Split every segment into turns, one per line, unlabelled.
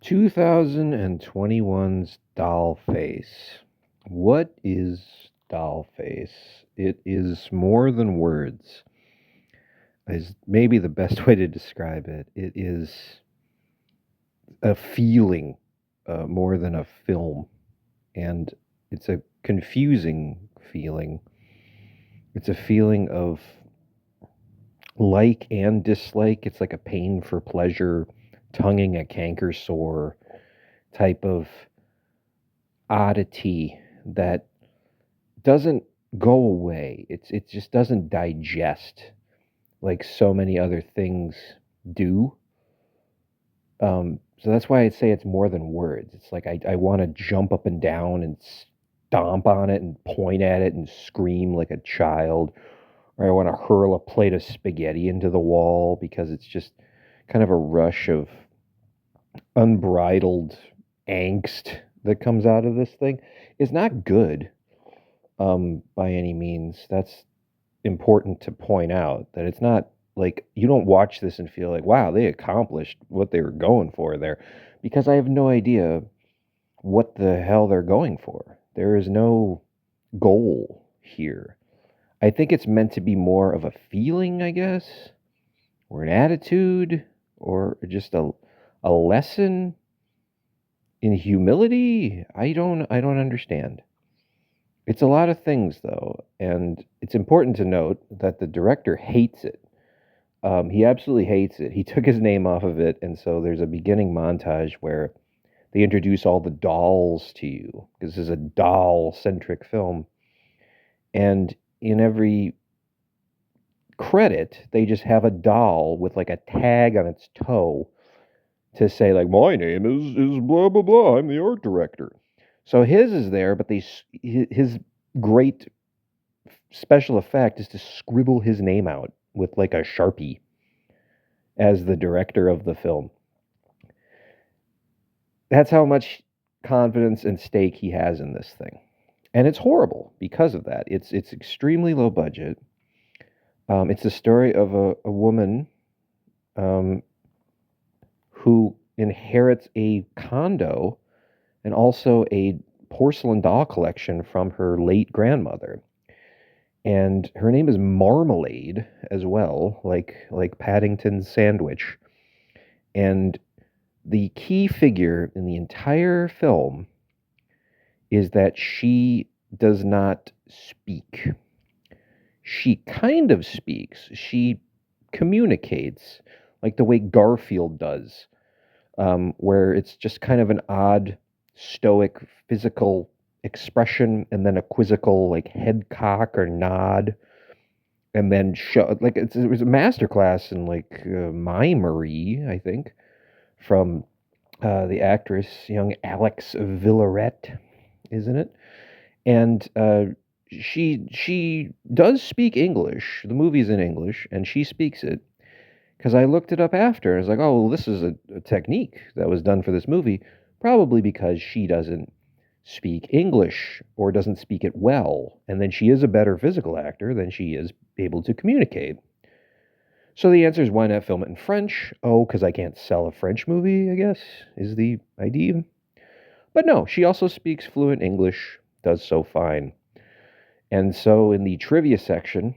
2021's doll face. What is doll face? It is more than words, is maybe the best way to describe it. It is a feeling more than a film, and it's a confusing feeling. It's a feeling of like and dislike. It's like a pain for pleasure, tonguing a canker sore type of oddity that doesn't go away. It just doesn't digest like so many other things do. So that's why I'd say it's more than words. It's like I want to jump up and down and stomp on it and point at it and scream like a child, or I want to hurl a plate of spaghetti into the wall because it's just kind of a rush of unbridled angst that comes out of this thing. It's not good by any means. That's important to point out, that it's not like you don't watch this and feel like, wow, they accomplished what they were going for there, because I have no idea what the hell they're going for. There is no goal here. I think it's meant to be more of a feeling, I guess, or an attitude, or just a lesson in humility. I don't understand. It's a lot of things, though, and it's important to note that the director hates it. He absolutely hates it. He took his name off of it, and so there's a beginning montage where they introduce all the dolls to you, because this is a doll-centric film, and in every credit, they just have a doll with like a tag on its toe to say like, my name is blah blah blah. I'm the art director. So his is there, but his great special effect is to scribble his name out with like a Sharpie as the director of the film. That's how much confidence and stake he has in this thing. And it's horrible because of that. It's extremely low budget. It's the story of a woman um, who inherits a condo and also a porcelain doll collection from her late grandmother. And her name is Marmalade as well, like Paddington's sandwich. And the key figure in the entire film is that she does not speak. She kind of speaks. She communicates like the way Garfield does, where it's just kind of an odd, stoic, physical expression, and then a quizzical, like head cock or nod, and then show like it was a masterclass in like mimery, I think, from the actress young Alex Villaret, isn't it? And she does speak English. The movie's in English, and she speaks it. Because I looked it up after. I was like, oh, well, this is a technique that was done for this movie, probably because she doesn't speak English or doesn't speak it well. And then she is a better physical actor than she is able to communicate. So the answer is, why not film it in French? Oh, because I can't sell a French movie, I guess, is the idea. But no, she also speaks fluent English, does so fine. And so in the trivia section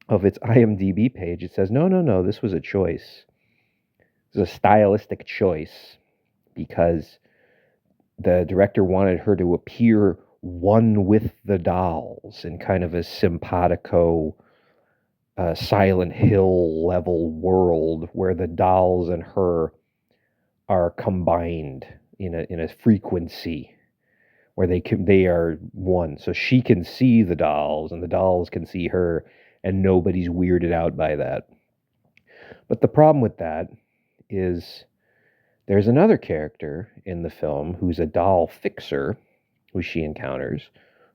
of its IMDb page, it says, no, no, no, this was a choice. It was a stylistic choice because the director wanted her to appear one with the dolls in kind of a simpatico, Silent Hill level world where the dolls and her are combined in a frequency where they are one. So she can see the dolls and the dolls can see her, and nobody's weirded out by that. But the problem with that is there's another character in the film who's a doll fixer who she encounters,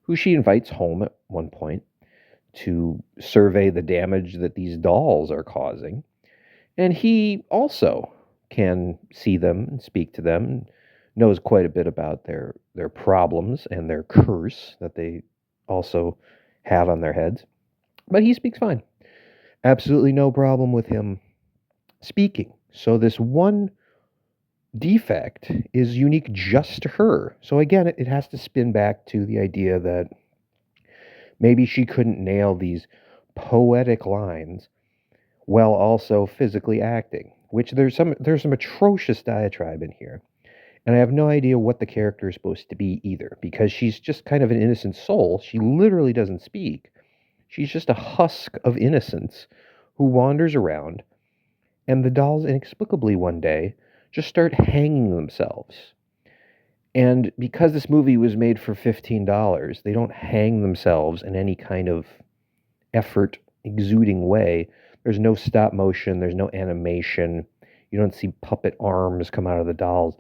who she invites home at one point to survey the damage that these dolls are causing. And he also can see them and speak to them and knows quite a bit about their problems and their curse that they also have on their heads. But he speaks fine. Absolutely no problem with him speaking. So this one defect is unique just to her. So again, it has to spin back to the idea that maybe she couldn't nail these poetic lines while also physically acting, which there's some atrocious diatribe in here. And I have no idea what the character is supposed to be either, because she's just kind of an innocent soul. She literally doesn't speak. She's just a husk of innocence who wanders around, and the dolls inexplicably one day just start hanging themselves. And because this movie was made for $15, they don't hang themselves in any kind of effort exuding way. There's no stop motion, there's no animation. You don't see puppet arms come out of the dolls.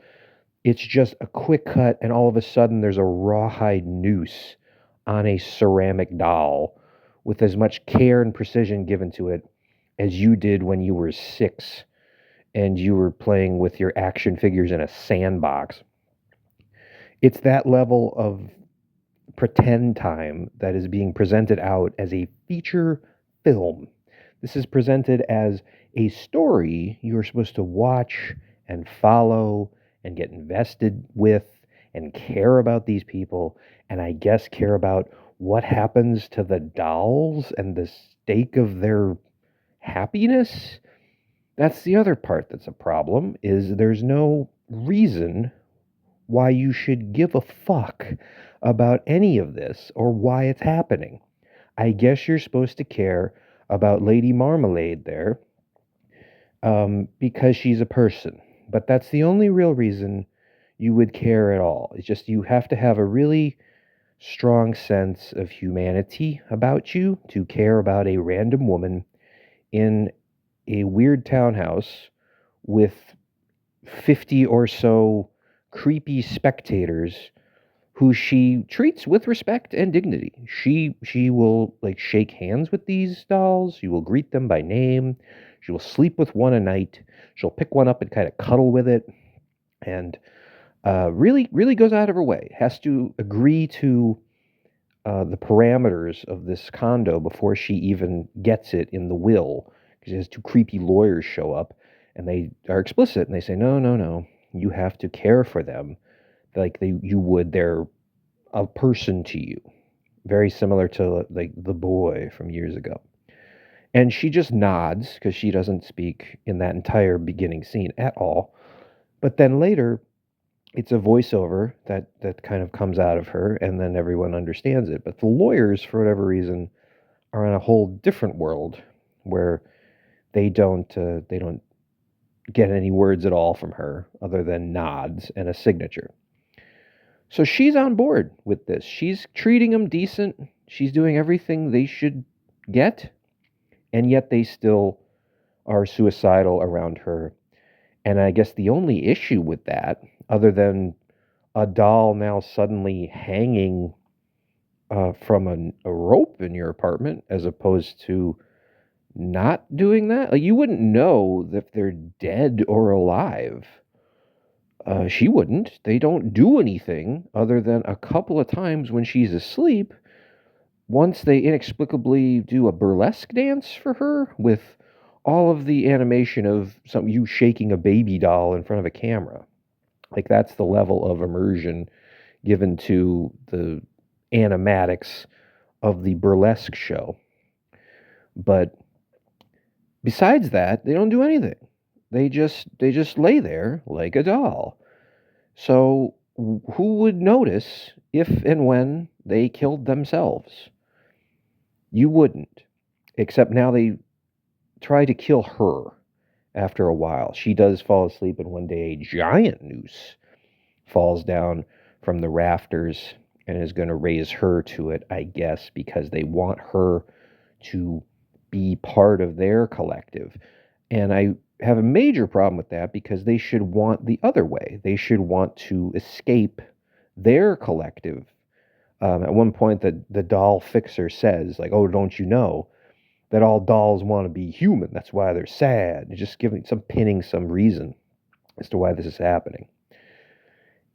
It's just a quick cut, and all of a sudden there's a rawhide noose on a ceramic doll with as much care and precision given to it as you did when you were 6 and you were playing with your action figures in a sandbox. It's that level of pretend time that is being presented out as a feature film. This is presented as a story you're supposed to watch and follow and get invested with and care about these people, and I guess care about what happens to the dolls and the stake of their happiness. That's the other part that's a problem, is there's no reason why you should give a fuck about any of this or why it's happening. I guess you're supposed to care about Lady Marmalade there because she's a person. But that's the only real reason you would care at all. It's just you have to have a really strong sense of humanity about you to care about a random woman in a weird townhouse with 50 or so creepy spectators who she treats with respect and dignity. She will like shake hands with these dolls. She will greet them by name. She will sleep with one a night. She'll pick one up and kind of cuddle with it, and really goes out of her way. Has to agree to the parameters of this condo before she even gets it in the will. Because she has 2 creepy lawyers show up, and they are explicit, and they say, no, no, no, you have to care for them like you would they're a person to you, very similar to like the boy from years ago. And she just nods because she doesn't speak in that entire beginning scene at all. But then later, it's a voiceover that kind of comes out of her, and then everyone understands it. But the lawyers, for whatever reason, are in a whole different world where they don't get any words at all from her other than nods and a signature. So she's on board with this. She's treating them decent. She's doing everything they should get, and yet they still are suicidal around her. And I guess the only issue with that, other than a doll now suddenly hanging from a rope in your apartment, as opposed to not doing that, like you wouldn't know if they're dead or alive. She wouldn't. They don't do anything other than a couple of times when she's asleep. Once they inexplicably do a burlesque dance for her with all of the animation of you shaking a baby doll in front of a camera. Like that's the level of immersion given to the animatics of the burlesque show. But besides that, they don't do anything. They just lay there like a doll. So who would notice if and when they killed themselves? You wouldn't. Except now they try to kill her after a while. She does fall asleep, and one day a giant noose falls down from the rafters and is going to raise her to it, I guess, because they want her to be part of their collective. And I have a major problem with that because they should want the other way. They should want to escape their collective. At one point, the doll fixer says, like, oh, don't you know that all dolls want to be human? That's why they're sad. Just pinning some reason as to why this is happening.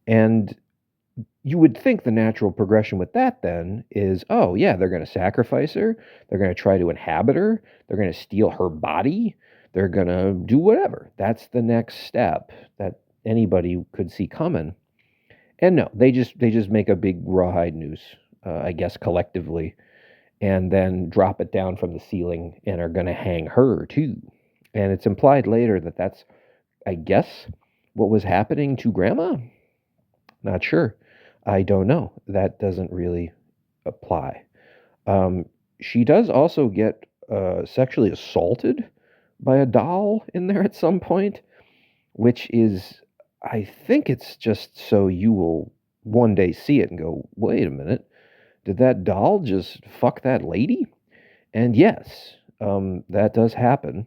And you would think the natural progression with that then is, oh, yeah, they're going to sacrifice her. They're going to try to inhabit her. They're going to steal her body. They're going to do whatever. That's the next step. anybody could see coming. And no, they just make a big rawhide noose, I guess collectively, and then drop it down from the ceiling and are going to hang her too. And it's implied later that that's, I guess, what was happening to Grandma. Not sure. I don't know. That doesn't really apply. Um, she does also get sexually assaulted by a doll in there at some point, which is, I think it's just so you will one day see it and go, wait a minute, did that doll just fuck that lady? And yes, that does happen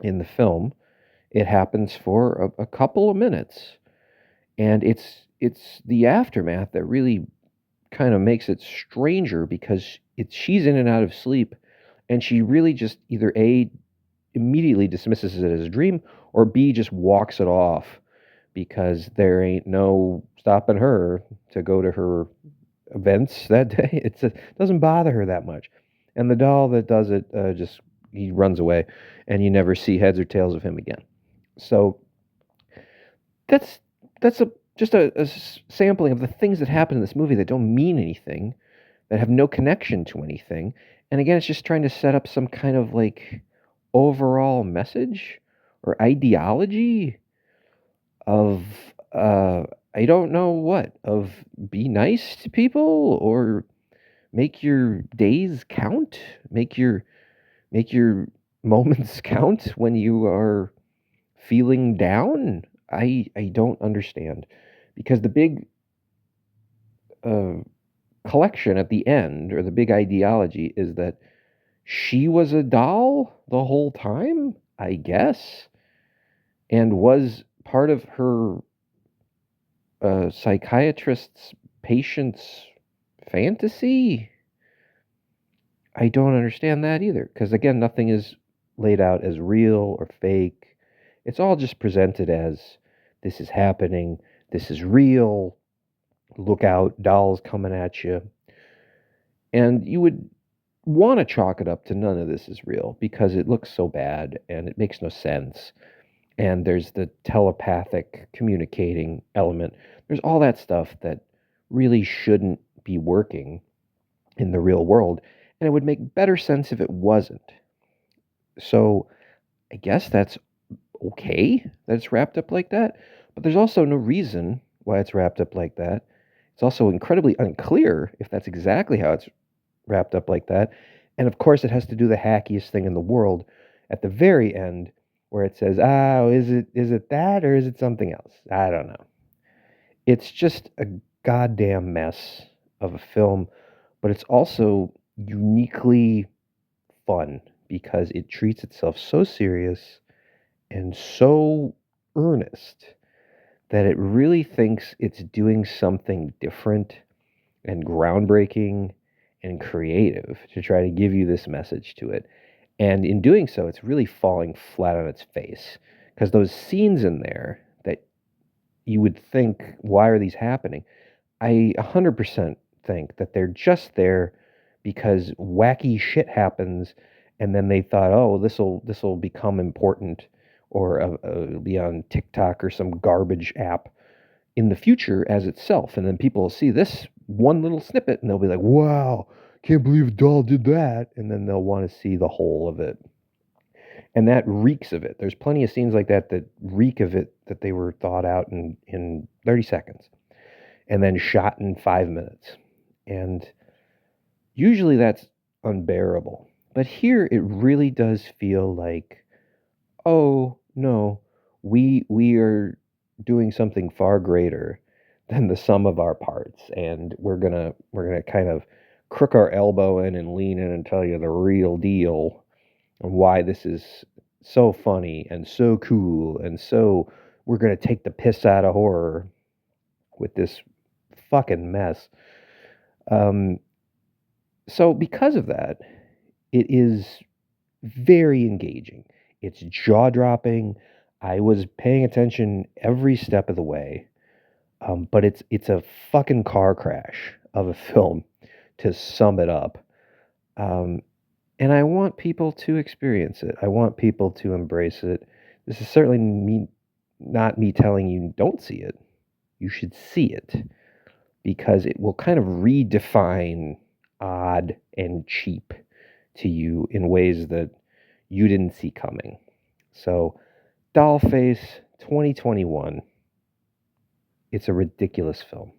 in the film. It happens for a couple of minutes, and it's the aftermath that really kind of makes it stranger because she's in and out of sleep, and she really just either A, immediately dismisses it as a dream, or B, just walks it off because there ain't no stopping her to go to her events that day. It doesn't bother her that much. And the doll that does it just he runs away, and you never see heads or tails of him again. So that's that's just a sampling of the things that happen in this movie that don't mean anything, that have no connection to anything. And again, it's just trying to set up some kind of like overall message or ideology of I don't know what, of be nice to people or make your days count, make your moments count when you are feeling down. I don't understand because the big uh, collection at the end, or the big ideology, is that she was a doll the whole time, I guess, and was part of her psychiatrist's patient's fantasy. I don't understand that either, because again, nothing is laid out as real or fake. It's all just presented as this is happening, this is real, look out, dolls coming at you. And you would want to chalk it up to none of this is real because it looks so bad and it makes no sense. And there's the telepathic communicating element. There's all that stuff that really shouldn't be working in the real world. And it would make better sense if it wasn't. So I guess that's okay that it's wrapped up like that. But there's also no reason why it's wrapped up like that. It's also incredibly unclear if that's exactly how it's wrapped up like that. And of course, it has to do the hackiest thing in the world at the very end, where it says, "Oh, is it that or is it something else?" I don't know. It's just a goddamn mess of a film, but it's also uniquely fun because it treats itself so serious and so earnest that it really thinks it's doing something different and groundbreaking and creative to try to give you this message to it. And in doing so, it's really falling flat on its face because those scenes in there that you would think, why are these happening? I 100% think that they're just there because wacky shit happens, and then they thought, oh, this will become important, or it'll be on TikTok or some garbage app in the future as itself. And then people will see this one little snippet and they'll be like, wow, can't believe a doll did that. And then they'll want to see the whole of it. And that reeks of it. There's plenty of scenes like that that reek of it, that they were thought out in 30 seconds and then shot in 5 minutes. And usually that's unbearable. But here it really does feel like, oh no, we are doing something far greater than the sum of our parts, and we're gonna kind of crook our elbow in and lean in and tell you the real deal and why this is so funny and so cool, and so we're gonna take the piss out of horror with this fucking mess. Um, so because of that, it is very engaging. It's jaw dropping. I was paying attention every step of the way. But it's a fucking car crash of a film, to sum it up. Um, and I want people to experience it. I want people to embrace it. This is certainly not me telling you don't see it. You should see it because it will kind of redefine odd and cheap to you in ways that you didn't see coming. So, Dollface 2021. It's a ridiculous film.